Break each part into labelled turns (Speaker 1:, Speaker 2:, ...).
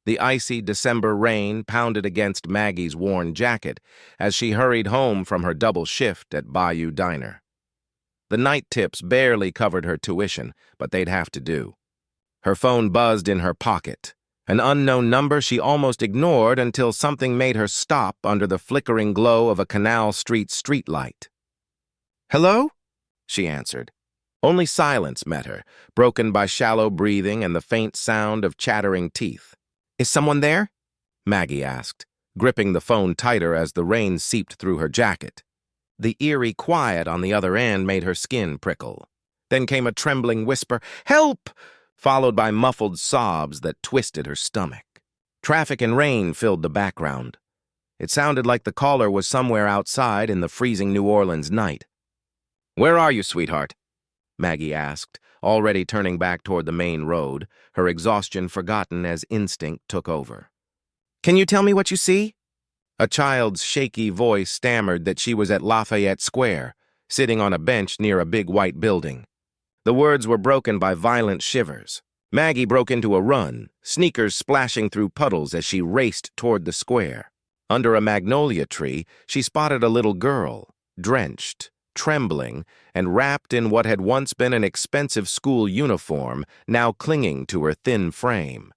Speaker 1: The icy December rain pounded against Maggie's worn jacket as she hurried home from her double shift at Bayou Diner. The night tips barely covered her tuition, but they'd have to do. Her phone buzzed in her pocket, an unknown number she almost ignored until something made her stop under the flickering glow of a Canal Street streetlight. "Hello?" she answered. Only silence met her, broken by shallow breathing and the faint sound of chattering teeth. "Is someone there?" Maggie asked, gripping the phone tighter as the rain seeped through her jacket. The eerie quiet on the other end made her skin prickle. Then came a trembling whisper, "Help!" followed by muffled sobs that twisted her stomach. Traffic and rain filled the background. It sounded like the caller was somewhere outside in the freezing New Orleans night. "Where are you, sweetheart?" Maggie asked, already turning back toward the main road, her exhaustion forgotten as instinct took over. "Can you tell me what you see?" A child's shaky voice stammered that she was at Lafayette Square, sitting on a bench near a big white building. The words were broken by violent shivers. Maggie broke into a run, sneakers splashing through puddles as she raced toward the square. Under a magnolia tree, she spotted a little girl, drenched, trembling, and wrapped in what had once been an expensive school uniform, now clinging to her thin frame.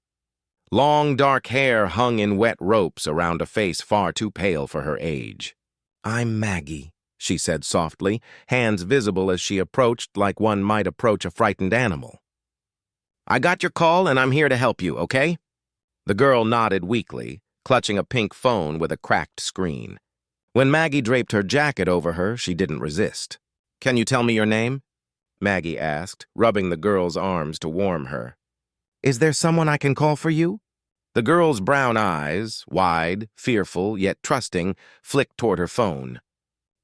Speaker 1: Long, dark hair hung in wet ropes around a face far too pale for her age. "I'm Maggie," she said softly, hands visible as she approached like one might approach a frightened animal. "I got your call and I'm here to help you, okay?" The girl nodded weakly, clutching a pink phone with a cracked screen. When Maggie draped her jacket over her, she didn't resist. "Can you tell me your name?" Maggie asked, rubbing the girl's arms to warm her. "Is there someone I can call for you?" The girl's brown eyes, wide, fearful, yet trusting, flicked toward her phone.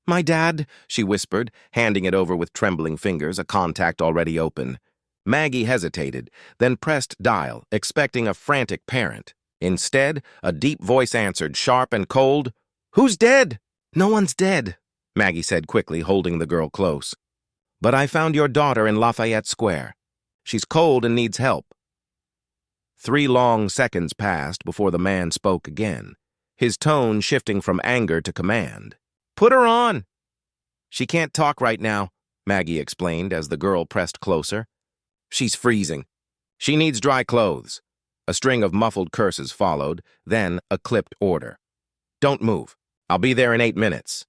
Speaker 1: "My dad," she whispered, handing it over with trembling fingers, a contact already open. Maggie hesitated, then pressed dial, expecting a frantic parent. Instead, a deep voice answered, sharp and cold, "Who's dead?" "No one's dead," Maggie said quickly, holding the girl close. "But I found your daughter in Lafayette Square. She's cold and needs help." 3 long seconds passed before the man spoke again, his tone shifting from anger to command. "Put her on." "She can't talk right now," Maggie explained as the girl pressed closer. "She's freezing. She needs dry clothes." A string of muffled curses followed, then a clipped order. "Don't move. I'll be there in 8 minutes."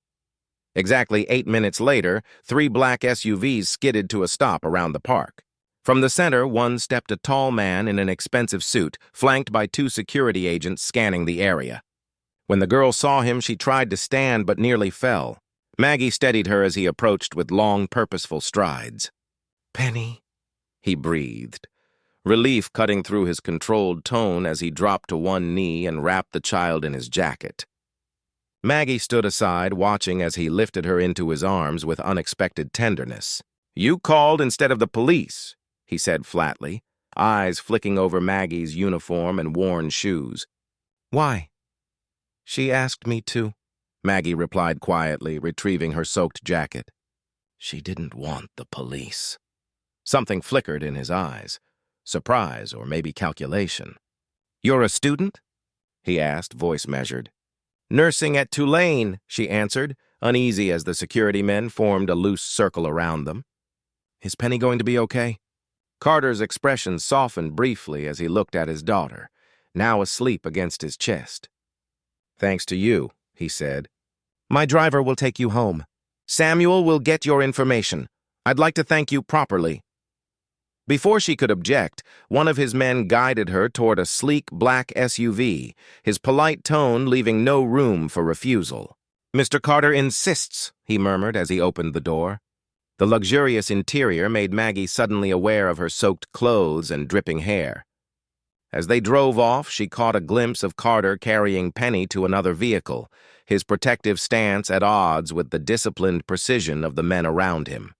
Speaker 1: Exactly 8 minutes later, 3 black SUVs skidded to a stop around the park. From the center, one stepped a tall man in an expensive suit, flanked by 2 security agents scanning the area. When the girl saw him, she tried to stand but nearly fell. Maggie steadied her as he approached with long, purposeful strides. "Penny," he breathed, relief cutting through his controlled tone as he dropped to one knee and wrapped the child in his jacket. Maggie stood aside, watching as he lifted her into his arms with unexpected tenderness. "You called instead of the police," he said flatly, eyes flicking over Maggie's uniform and worn shoes. "Why?" "She asked me to," Maggie replied quietly, retrieving her soaked jacket. "She didn't want the police." Something flickered in his eyes, surprise or maybe calculation. "You're a student?" he asked, voice measured. "Nursing at Tulane," she answered, uneasy as the security men formed a loose circle around them. "Is Penny going to be okay?" Carter's expression softened briefly as he looked at his daughter, now asleep against his chest. "Thanks to you," he said. "My driver will take you home. Samuel will get your information. I'd like to thank you properly." Before she could object, one of his men guided her toward a sleek black SUV, his polite tone leaving no room for refusal. "Mr. Carter insists," he murmured as he opened the door. The luxurious interior made Maggie suddenly aware of her soaked clothes and dripping hair. As they drove off, she caught a glimpse of Carter carrying Penny to another vehicle, his protective stance at odds with the disciplined precision of the men around him.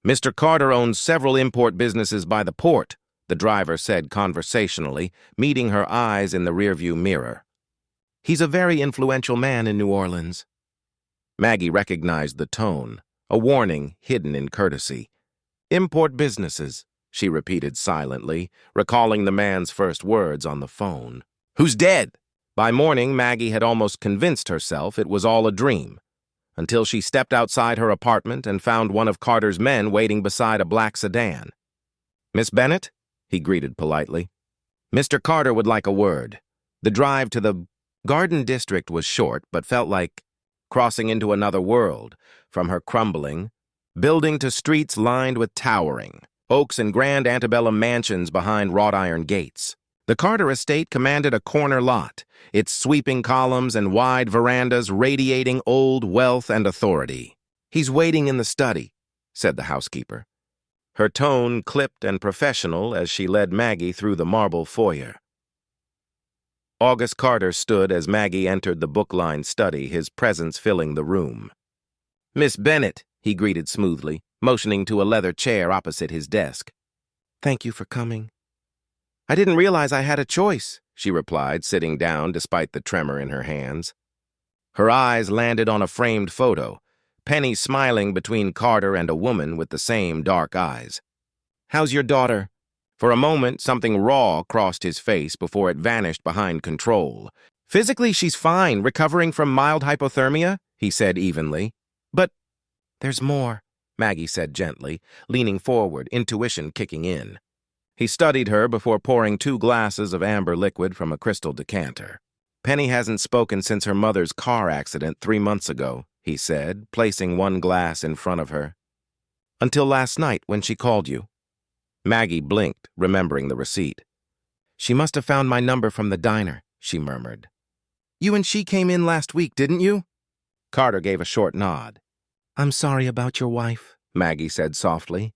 Speaker 1: "Mr. Carter owns several import businesses by the port," the driver said conversationally, meeting her eyes in the rearview mirror. "He's a very influential man in New Orleans." Maggie recognized the tone, a warning hidden in courtesy. "Import businesses," she repeated silently, recalling the man's first words on the phone. Who's dead? By morning, Maggie had almost convinced herself it was all a dream, until she stepped outside her apartment and found one of Carter's men waiting beside a black sedan. "Miss Bennett?" he greeted politely. Mr. Carter would like a word. The drive to the Garden District was short, but felt like crossing into another world, from her crumbling building to streets lined with towering oaks and grand antebellum mansions behind wrought iron gates. The Carter estate commanded a corner lot, its sweeping columns and wide verandas radiating old wealth and authority. "He's waiting in the study," said the housekeeper. Her tone clipped and professional as she led Maggie through the marble foyer. August Carter stood as Maggie entered the book-lined study, his presence filling the room. "Miss Bennett," he greeted smoothly, motioning to a leather chair opposite his desk. "Thank you for coming." "I didn't realize I had a choice," she replied, sitting down despite the tremor in her hands. Her eyes landed on a framed photo, Penny smiling between Carter and a woman with the same dark eyes. "How's your daughter?" For a moment, something raw crossed his face before it vanished behind control. "Physically, she's fine, recovering from mild hypothermia," he said evenly. "But there's more," Maggie said gently, leaning forward, intuition kicking in. He studied her before pouring 2 glasses of amber liquid from a crystal decanter. "Penny hasn't spoken since her mother's car accident 3 months ago," he said, placing 1 glass in front of her. "Until last night when she called you." Maggie blinked, remembering the receipt. "She must have found my number from the diner," she murmured. "You and she came in last week, didn't you?" Carter gave a short nod. "I'm sorry about your wife," Maggie said softly.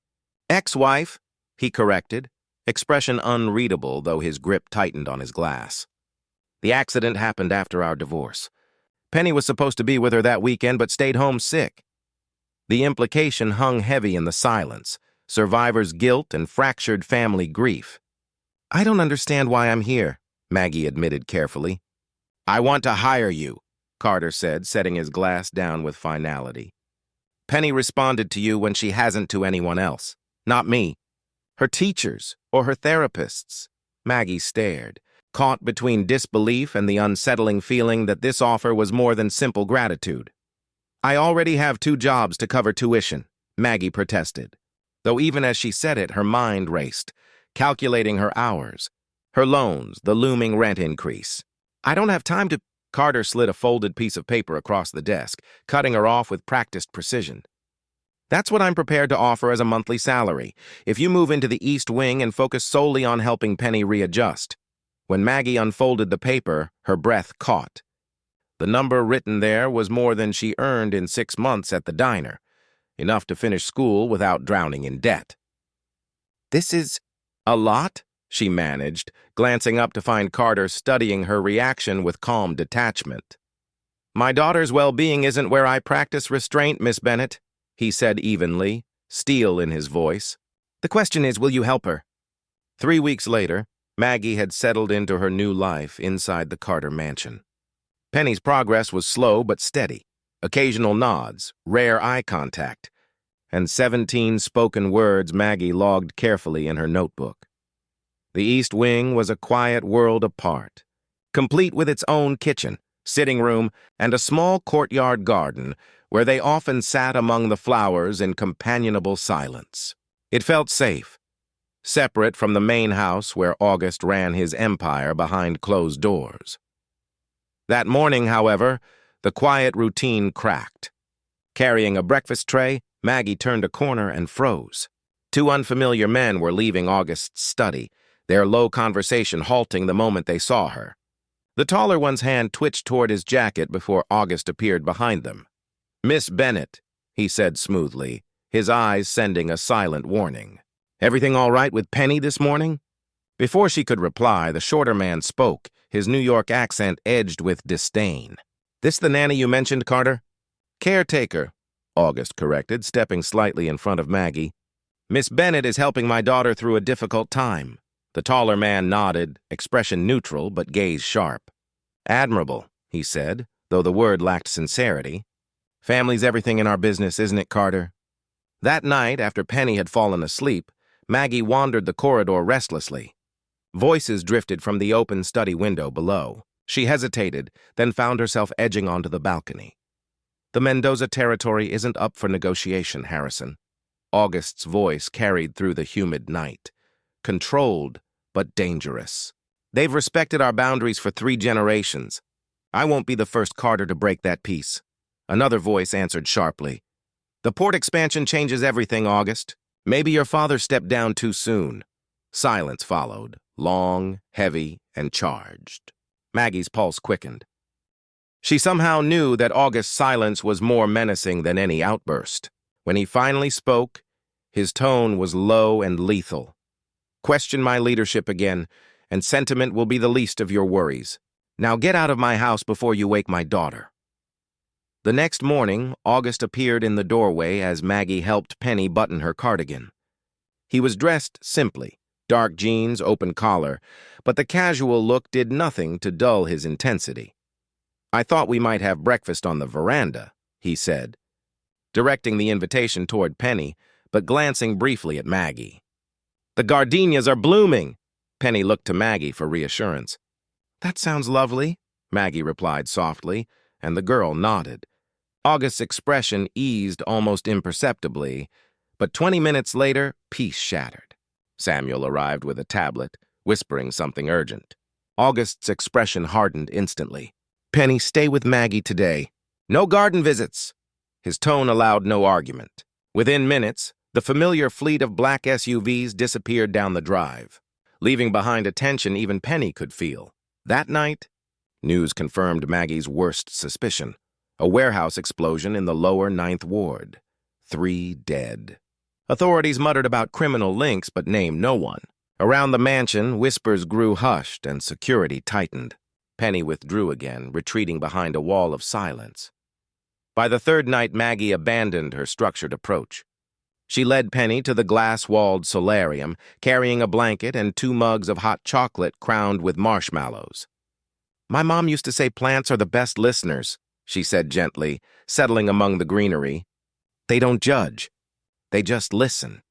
Speaker 1: "Ex-wife," he corrected, expression unreadable, though his grip tightened on his glass. "The accident happened after our divorce. Penny was supposed to be with her that weekend but stayed home sick." The implication hung heavy in the silence, survivor's guilt and fractured family grief. "I don't understand why I'm here," Maggie admitted carefully. "I want to hire you," Carter said, setting his glass down with finality. "Penny responded to you when she hasn't to anyone else. Not me. Her teachers or her therapists." Maggie stared, caught between disbelief and the unsettling feeling that this offer was more than simple gratitude. "I already have 2 jobs to cover tuition," Maggie protested, though even as she said it, her mind raced, calculating her hours, her loans, the looming rent increase. "I don't have time to—" Carter slid a folded piece of paper across the desk, cutting her off with practiced precision. "That's what I'm prepared to offer as a monthly salary, if you move into the East Wing and focus solely on helping Penny readjust." When Maggie unfolded the paper, her breath caught. The number written there was more than she earned in 6 months at the diner, enough to finish school without drowning in debt. "This is a lot," she managed, glancing up to find Carter studying her reaction with calm detachment. "My daughter's well-being isn't where I practice restraint, Miss Bennett," he said evenly, steel in his voice. "The question is, will you help her?" 3 weeks later, Maggie had settled into her new life inside the Carter mansion. Penny's progress was slow but steady. Occasional nods, rare eye contact, and 17 spoken words Maggie logged carefully in her notebook. The East Wing was a quiet world apart, complete with its own kitchen, sitting room, and a small courtyard garden where they often sat among the flowers in companionable silence. It felt safe, separate from the main house where August ran his empire behind closed doors. That morning, however, the quiet routine cracked. Carrying a breakfast tray, Maggie turned a corner and froze. 2 unfamiliar men were leaving August's study, their low conversation halting the moment they saw her. The taller one's hand twitched toward his jacket before August appeared behind them. "Miss Bennett," he said smoothly, his eyes sending a silent warning. "Everything all right with Penny this morning?" Before she could reply, the shorter man spoke, his New York accent edged with disdain. "This the nanny you mentioned, Carter?" "Caretaker," August corrected, stepping slightly in front of Maggie. "Miss Bennett is helping my daughter through a difficult time." The taller man nodded, expression neutral but gaze sharp. "Admirable," he said, though the word lacked sincerity. "Family's everything in our business, isn't it, Carter?" That night, after Penny had fallen asleep, Maggie wandered the corridor restlessly. Voices drifted from the open study window below. She hesitated, then found herself edging onto the balcony. The Mendoza territory isn't up for negotiation, Harrison. August's voice carried through the humid night. Controlled, but dangerous. They've respected our boundaries for 3 generations. I won't be the first Carter to break that peace. Another voice answered sharply. The port expansion changes everything, August. Maybe your father stepped down too soon. Silence followed, long, heavy, and charged. Maggie's pulse quickened. She somehow knew that August's silence was more menacing than any outburst. When he finally spoke, his tone was low and lethal. Question my leadership again, and sentiment will be the least of your worries. Now get out of my house before you wake my daughter. The next morning, August appeared in the doorway as Maggie helped Penny button her cardigan. He was dressed simply, dark jeans, open collar, but the casual look did nothing to dull his intensity. I thought we might have breakfast on the veranda, he said, directing the invitation toward Penny, but glancing briefly at Maggie. The gardenias are blooming. Penny looked to Maggie for reassurance. That sounds lovely, Maggie replied softly, and the girl nodded. August's expression eased almost imperceptibly, but 20 minutes later, peace shattered. Samuel arrived with a tablet, whispering something urgent. August's expression hardened instantly. Penny, stay with Maggie today. No garden visits. His tone allowed no argument. Within minutes, the familiar fleet of black SUVs disappeared down the drive, leaving behind a tension even Penny could feel. That night, news confirmed Maggie's worst suspicion. A warehouse explosion in the lower 9th Ward. 3 dead. Authorities muttered about criminal links but named no one. Around the mansion, whispers grew hushed and security tightened. Penny withdrew again, retreating behind a wall of silence. By the 3rd night, Maggie abandoned her structured approach. She led Penny to the glass-walled solarium, carrying a blanket and 2 mugs of hot chocolate crowned with marshmallows. My mom used to say plants are the best listeners, she said gently, settling among the greenery. They don't judge. They just listen.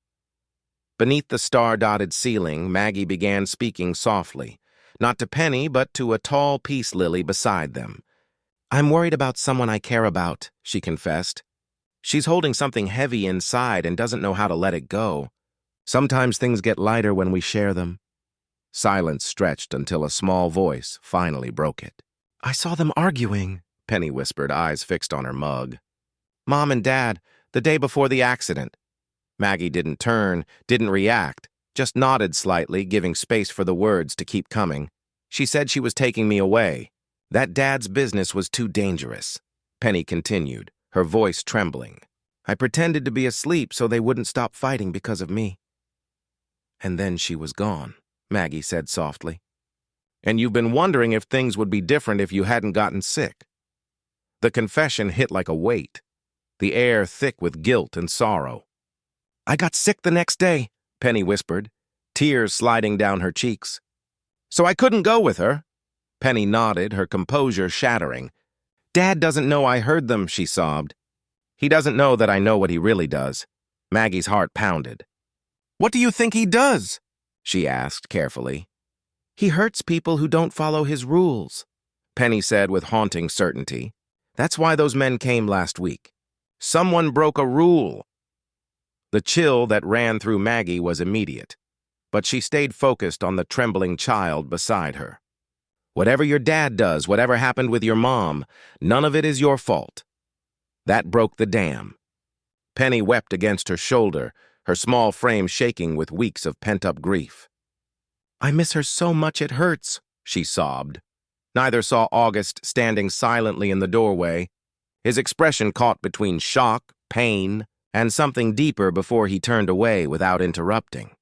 Speaker 1: Beneath the star-dotted ceiling, Maggie began speaking softly, not to Penny, but to a tall peace lily beside them. I'm worried about someone I care about, she confessed. She's holding something heavy inside and doesn't know how to let it go. Sometimes things get lighter when we share them. Silence stretched until a small voice finally broke it. I saw them arguing, Penny whispered, eyes fixed on her mug. Mom and Dad, the day before the accident. Maggie didn't turn, didn't react, just nodded slightly, giving space for the words to keep coming. She said she was taking me away. That Dad's business was too dangerous. Penny continued, her voice trembling. I pretended to be asleep so they wouldn't stop fighting because of me. And then she was gone, Maggie said softly. And you've been wondering if things would be different if you hadn't gotten sick. The confession hit like a weight, the air thick with guilt and sorrow. I got sick the next day, Penny whispered, tears sliding down her cheeks. So I couldn't go with her. Penny nodded, her composure shattering. Dad doesn't know I heard them, she sobbed. He doesn't know that I know what he really does. Maggie's heart pounded. What do you think he does? She asked carefully. He hurts people who don't follow his rules, Penny said with haunting certainty. That's why those men came last week. Someone broke a rule. The chill that ran through Maggie was immediate, but she stayed focused on the trembling child beside her. Whatever your dad does, whatever happened with your mom, none of it is your fault. That broke the dam. Penny wept against her shoulder, her small frame shaking with weeks of pent-up grief. I miss her so much it hurts, she sobbed. Neither saw August standing silently in the doorway, his expression caught between shock, pain, and something deeper before he turned away without interrupting.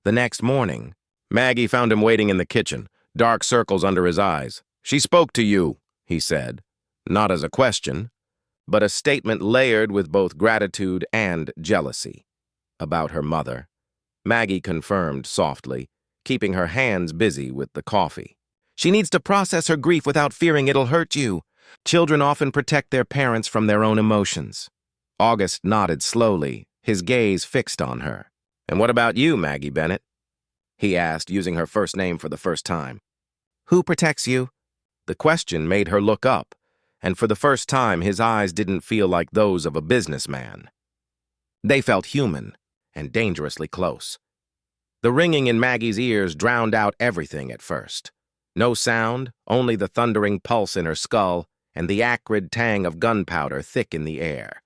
Speaker 1: The next morning, Maggie found him waiting in the kitchen, dark circles under his eyes. She spoke to you, he said, not as a question, but a statement layered with both gratitude and jealousy. About her mother, Maggie confirmed softly, keeping her hands busy with the coffee. She needs to process her grief without fearing it'll hurt you. Children often protect their parents from their own emotions. August nodded slowly, his gaze fixed on her. And what about you, Maggie Bennett? he asked, using her first name for the first time. Who protects you? The question made her look up, and for the first time his eyes didn't feel like those of a businessman. They felt human and dangerously close. The ringing in Maggie's ears drowned out everything at first. No sound, only the thundering pulse in her skull and the acrid tang of gunpowder thick in the air.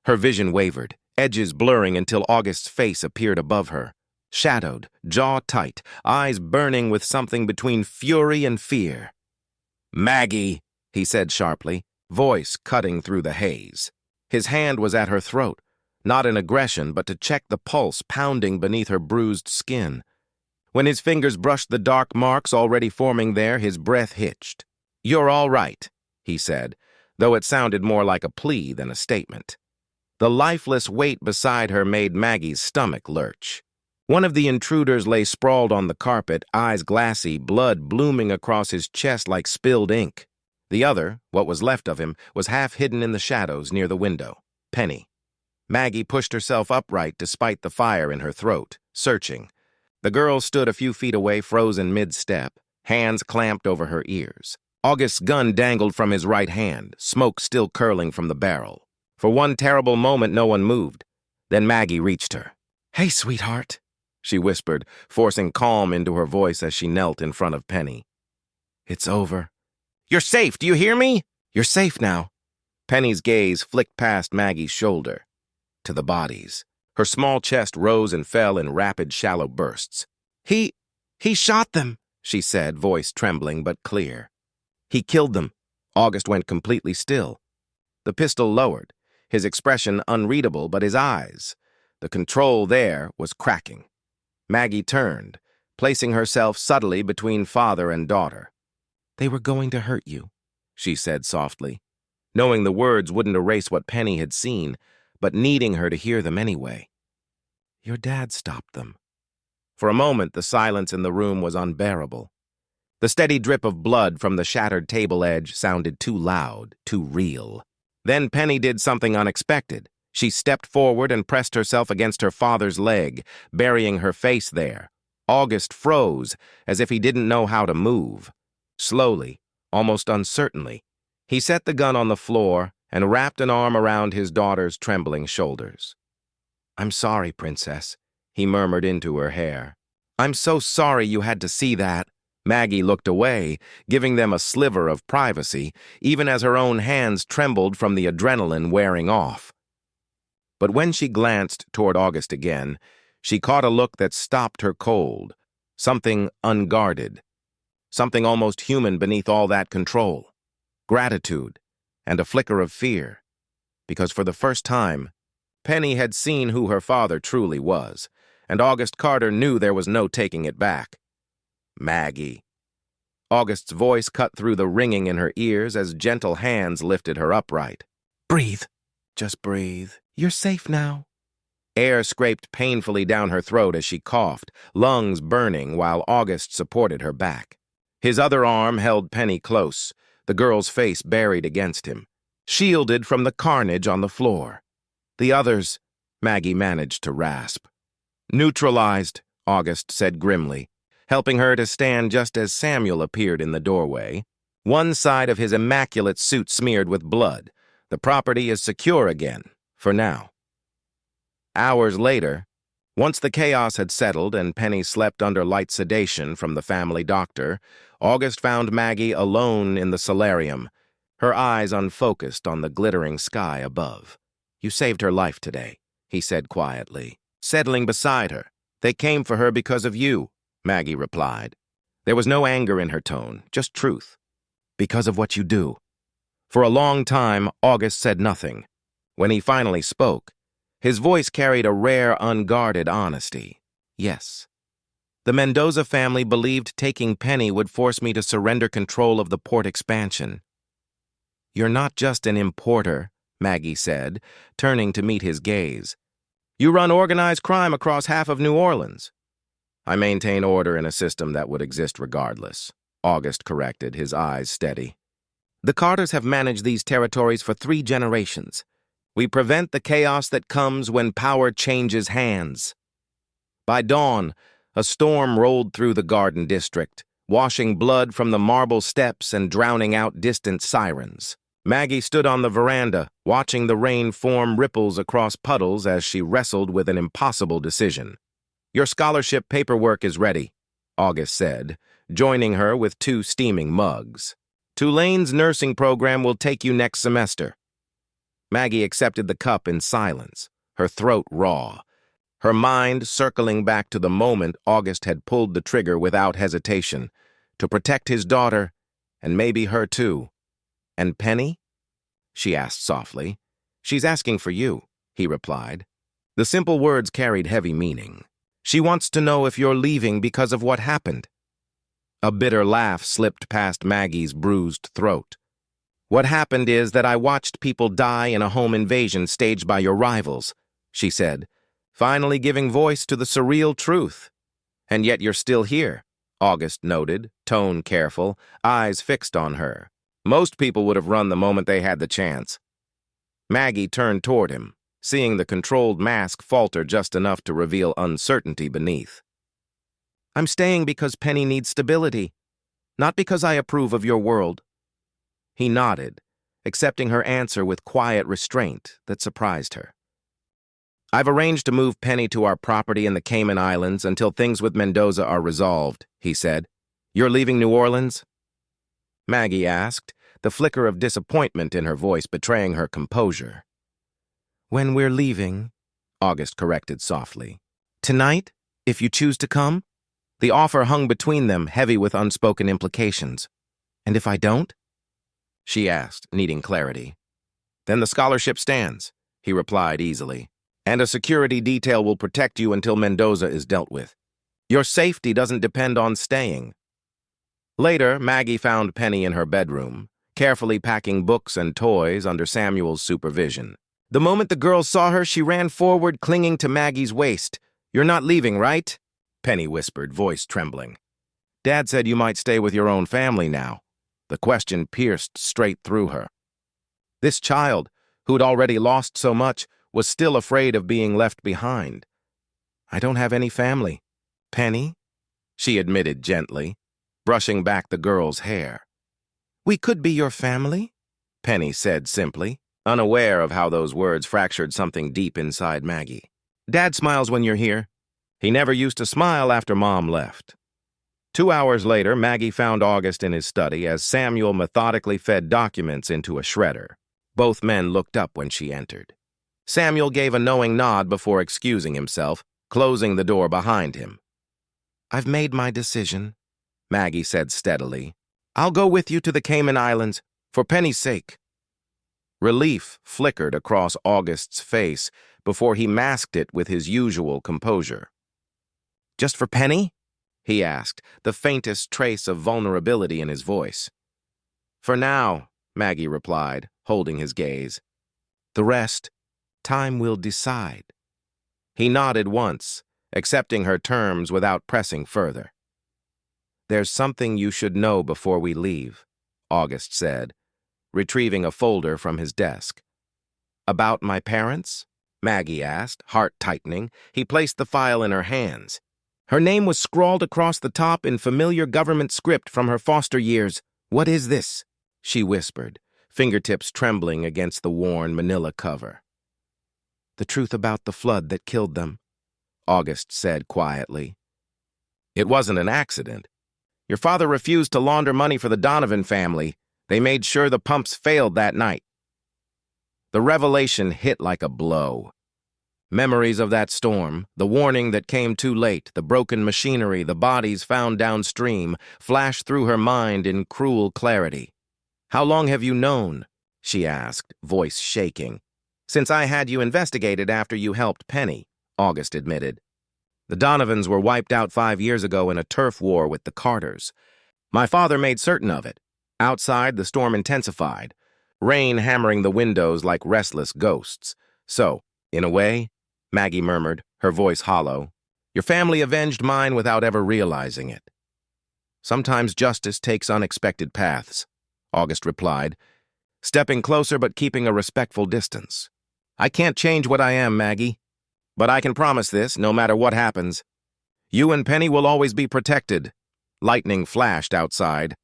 Speaker 1: Her vision wavered, edges blurring until August's face appeared above her. Shadowed, jaw tight, eyes burning with something between fury and fear. Maggie, he said sharply, voice cutting through the haze. His hand was at her throat, not in aggression, but to check the pulse pounding beneath her bruised skin. When his fingers brushed the dark marks already forming there, his breath hitched. You're all right, he said, though it sounded more like a plea than a statement. The lifeless weight beside her made Maggie's stomach lurch. One of the intruders lay sprawled on the carpet, eyes glassy, blood blooming across his chest like spilled ink. The other, what was left of him, was half hidden in the shadows near the window. Penny. Maggie pushed herself upright despite the fire in her throat, searching. The girl stood a few feet away, frozen mid-step, hands clamped over her ears. August's gun dangled from his right hand, smoke still curling from the barrel. For one terrible moment, no one moved. Then Maggie reached her. Hey, sweetheart, she whispered, forcing calm into her voice as she knelt in front of Penny. It's over. You're safe, do you hear me? You're safe now. Penny's gaze flicked past Maggie's shoulder to the bodies. Her small chest rose and fell in rapid, shallow bursts. He shot them, she said, voice trembling but clear. He killed them. August went completely still. The pistol lowered, his expression unreadable, but his eyes, the control there, was cracking. Maggie turned, placing herself subtly between father and daughter. They were going to hurt you, she said softly, knowing the words wouldn't erase what Penny had seen, but needing her to hear them anyway. Your dad stopped them. For a moment, the silence in the room was unbearable. The steady drip of blood from the shattered table edge sounded too loud, too real. Then Penny did something unexpected. She stepped forward and pressed herself against her father's leg, burying her face there. August froze, as if he didn't know how to move. Slowly, almost uncertainly, he set the gun on the floor and wrapped an arm around his daughter's trembling shoulders. I'm sorry, Princess, he murmured into her hair. I'm so sorry you had to see that. Maggie looked away, giving them a sliver of privacy, even as her own hands trembled from the adrenaline wearing off. But when she glanced toward August again, she caught a look that stopped her cold, something unguarded, something almost human beneath all that control, gratitude, and a flicker of fear, because for the first time, Penny had seen who her father truly was, and August Carter knew there was no taking it back. Maggie. August's voice cut through the ringing in her ears as gentle hands lifted her upright. Breathe. Just breathe. You're safe now. Air scraped painfully down her throat as she coughed, lungs burning while August supported her back. His other arm held Penny close, the girl's face buried against him, shielded from the carnage on the floor. The others, Maggie managed to rasp. Neutralized, August said grimly, helping her to stand just as Samuel appeared in the doorway. One side of his immaculate suit smeared with blood. The property is secure again, for now. Hours later, once the chaos had settled and Penny slept under light sedation from the family doctor, August found Maggie alone in the solarium, her eyes unfocused on the glittering sky above. You saved her life today, he said quietly, settling beside her. They came for her because of you, Maggie replied. There was no anger in her tone, just truth. Because of what you do. For a long time, August said nothing. When he finally spoke, his voice carried a rare, unguarded honesty. Yes. The Mendoza family believed taking Penny would force me to surrender control of the port expansion. You're not just an importer, Maggie said, turning to meet his gaze. You run organized crime across half of New Orleans. I maintain order in a system that would exist regardless, August corrected, his eyes steady. The Carters have managed these territories for 3 generations. We prevent the chaos that comes when power changes hands. By dawn, A storm rolled through the garden district, washing blood from the marble steps and drowning out distant sirens. Maggie stood on the veranda, watching the rain form ripples across puddles as she wrestled with an impossible decision. "Your scholarship paperwork is ready," August said, joining her with 2 steaming mugs. "Tulane's nursing program will take you next semester." Maggie accepted the cup in silence, her throat raw, her mind circling back to the moment August had pulled the trigger without hesitation, to protect his daughter, and maybe her too. "And Penny?" she asked softly. "She's asking for you," he replied. The simple words carried heavy meaning. "She wants to know if you're leaving because of what happened." A bitter laugh slipped past Maggie's bruised throat. "What happened is that I watched people die in a home invasion staged by your rivals," she said, finally giving voice to the surreal truth. "And yet you're still here," August noted, tone careful, eyes fixed on her. "Most people would have run the moment they had the chance." Maggie turned toward him, seeing the controlled mask falter just enough to reveal uncertainty beneath. "I'm staying because Penny needs stability, not because I approve of your world." He nodded, accepting her answer with quiet restraint that surprised her. "I've arranged to move Penny to our property in the Cayman Islands until things with Mendoza are resolved," he said. "You're leaving New Orleans?" Maggie asked, the flicker of disappointment in her voice betraying her composure. "When we're leaving," August corrected softly. "Tonight, if you choose to come?" The offer hung between them, heavy with unspoken implications. "And if I don't?" she asked, needing clarity. "Then the scholarship stands," he replied easily. "And a security detail will protect you until Mendoza is dealt with. Your safety doesn't depend on staying." Later, Maggie found Penny in her bedroom, carefully packing books and toys under Samuel's supervision. The moment the girl saw her, she ran forward, clinging to Maggie's waist. "You're not leaving, right?" Penny whispered, voice trembling. "Dad said you might stay with your own family now." The question pierced straight through her. This child, who'd already lost so much, was still afraid of being left behind. "I don't have any family, Penny," she admitted gently, brushing back the girl's hair. "We could be your family," Penny said simply, unaware of how those words fractured something deep inside Maggie. "Dad smiles when you're here. He never used to smile after Mom left." 2 hours later, Maggie found August in his study as Samuel methodically fed documents into a shredder. Both men looked up when she entered. Samuel gave a knowing nod before excusing himself, closing the door behind him. "I've made my decision," Maggie said steadily. "I'll go with you to the Cayman Islands, for Penny's sake." Relief flickered across August's face before he masked it with his usual composure. "Just for Penny?" he asked, the faintest trace of vulnerability in his voice. "For now," Maggie replied, holding his gaze. "The rest, time will decide." He nodded once, accepting her terms without pressing further. "There's something you should know before we leave," August said, retrieving a folder from his desk. "About my parents?" Maggie asked, heart tightening. He placed the file in her hands. Her name was scrawled across the top in familiar government script from her foster years. "What is this?" she whispered, fingertips trembling against the worn manila cover. "The truth about the flood that killed them," August said quietly. "It wasn't an accident. Your father refused to launder money for the Donovan family. They made sure the pumps failed that night." The revelation hit like a blow. Memories of that storm, the warning that came too late, the broken machinery, the bodies found downstream, flashed through her mind in cruel clarity. "How long have you known?" she asked, voice shaking. "Since I had you investigated after you helped Penny," August admitted. "The Donovans were wiped out 5 years ago in a turf war with the Carters. My father made certain of it. Outside, the storm intensified, rain hammering the windows like restless ghosts. So, in a way," Maggie murmured, her voice hollow, "your family avenged mine without ever realizing it." "Sometimes justice takes unexpected paths," August replied, stepping closer but keeping a respectful distance. "I can't change what I am, Maggie, but I can promise this, no matter what happens. You and Penny will always be protected. Lightning flashed outside,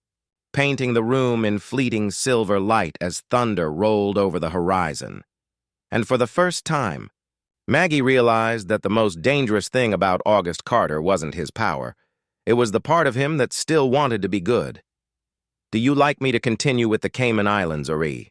Speaker 1: painting the room in fleeting silver light as thunder rolled over the horizon. And for the first time, Maggie realized that the most dangerous thing about August Carter wasn't his power. It was the part of him that still wanted to be good. Do you like me to continue with the Cayman Islands, Ori?